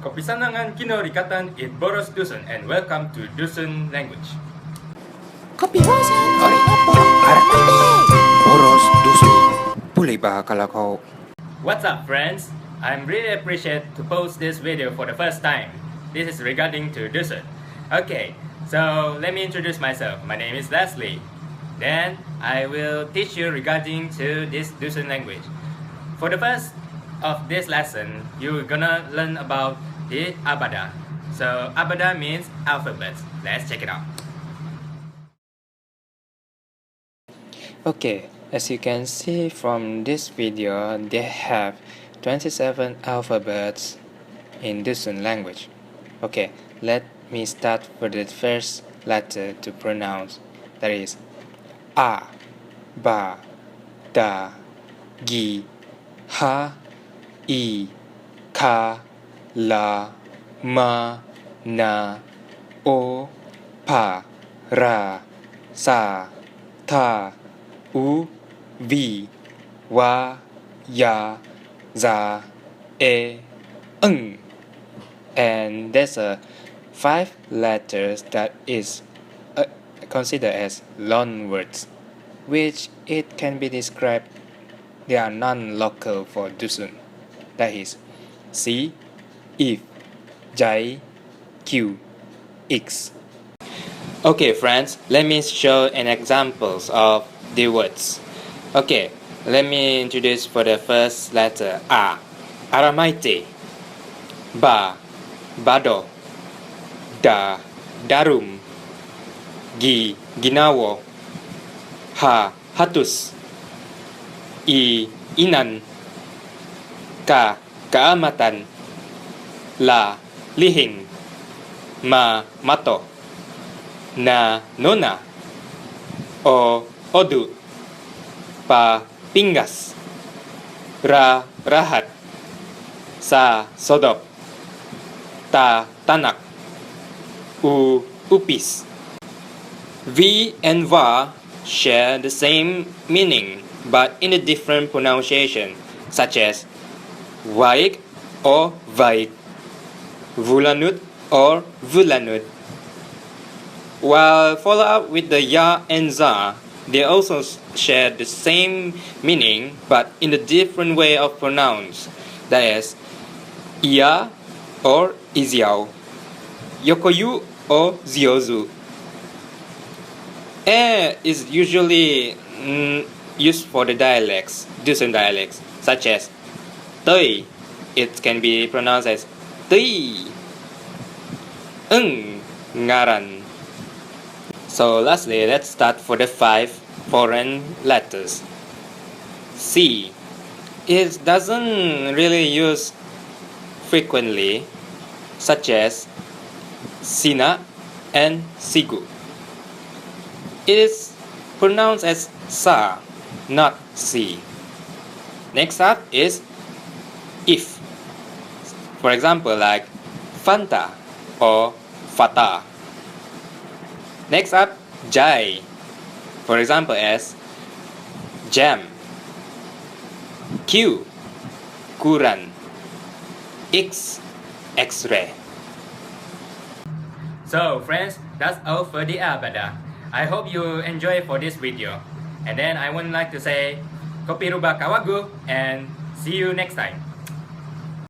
Kopisanangan Kinorikatan in Boros Dusun, and welcome to Dusun language. Kopisanangan Boros Dusun. Boleh ba kalau kau? What's up, friends? I'm really appreciate to post this video for the first time. This is regarding to Dusun. Okay, so let me introduce myself. My name is Leslie. Then I will teach you regarding to this Dusun language. For the first of this lesson, you're gonna learn about the Abada. So Abada means alphabet. Let's check it out. Okay, as you can see from this video, they have 27 alphabets in Dusun language. Okay, let me start with the first letter to pronounce. That is A, Ba, Da, Gi, Ha, I, Ka, La, Ma, Na, O, Pa, Ra, Sa, Ta, U, Vi, Wa, Ya, Za, E, Ng. And there's 5 letters that is considered as loan words, which it can be described they are non-local for Dusun. That is C, If, J, Q, X. Okay, friends, let me show an examples of the words. Okay, let me introduce for the first letter A. Aramaite. Ba, Bado. Da, Darum. Gi, Ginawo. Ha, Hatus. I, Inan. Ka, Kaamatan. La, Lihing. Ma, Mato. Na, Nona. O, Odu. Pa, Pinggas. Ra, Rahat. Sa, Sodop. Ta, Tanak. U, Upis. V and Va share the same meaning but in a different pronunciation, such as Vaik or Vaik, Vulanut or Vulanud. While follow up with the Ya and Za, they also share the same meaning but in a different way of pronounce, that is Ia or Iziao, Yokoyu or Ziozu. E is usually used for the dialects, Dusun dialects, such as Tei. It can be pronounced as Tei. Ngaran. So lastly, let's start for the 5 foreign letters. C. It doesn't really use frequently, such as Sina and Sigu. It is pronounced as Sa, not Si. Next up is If. For example, like Fanta or Fata. Next up, Jai. For example, as Jam. Q, Kuran. X, X-ray. So friends, that's all for the Abada. I hope you enjoy for this video. And then I would like to say Kopi Rubah Kawagu and see you next time.